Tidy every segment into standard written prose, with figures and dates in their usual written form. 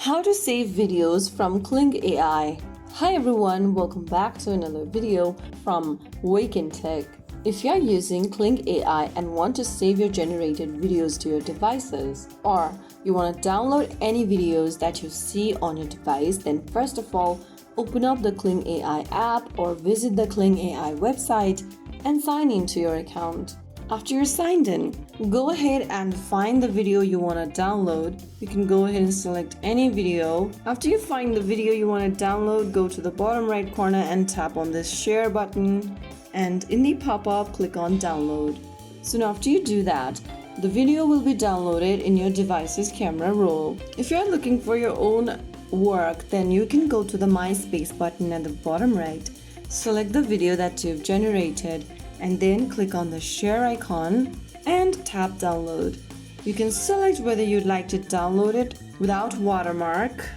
How to save videos from Kling AI. Hi everyone, welcome back to another video from Wake&Tech. If you are using Kling AI and want to save your generated videos to your devices, or you want to download any videos that you see on your device, then first of all, open up the Kling AI app or visit the Kling AI website and sign into your account. After you're signed in, go ahead and find the video you want to download. You can go ahead and select any video. After you find the video you want to download, go to the bottom right corner and tap on this share button, and in the pop-up click on download. Soon after you do that, the video will be downloaded in your device's camera roll. If you're looking for your own work, then you can go to the My Space button at the bottom right, select the video that you've generated, and then click on the share icon and tap download. You can select whether you'd like to download it without watermark.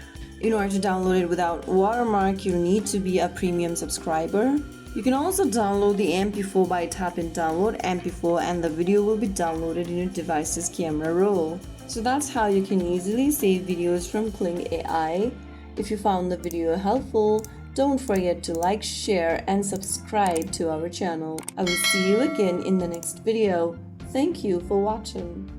In order to download it without watermark, you need to be a premium subscriber. You can also download the MP4 by tapping download MP4 and the video will be downloaded in your device's camera roll. So that's how you can easily save videos from Kling AI. If you found the video helpful, don't forget to like, share, and subscribe to our channel. I will see you again in the next video. Thank you for watching.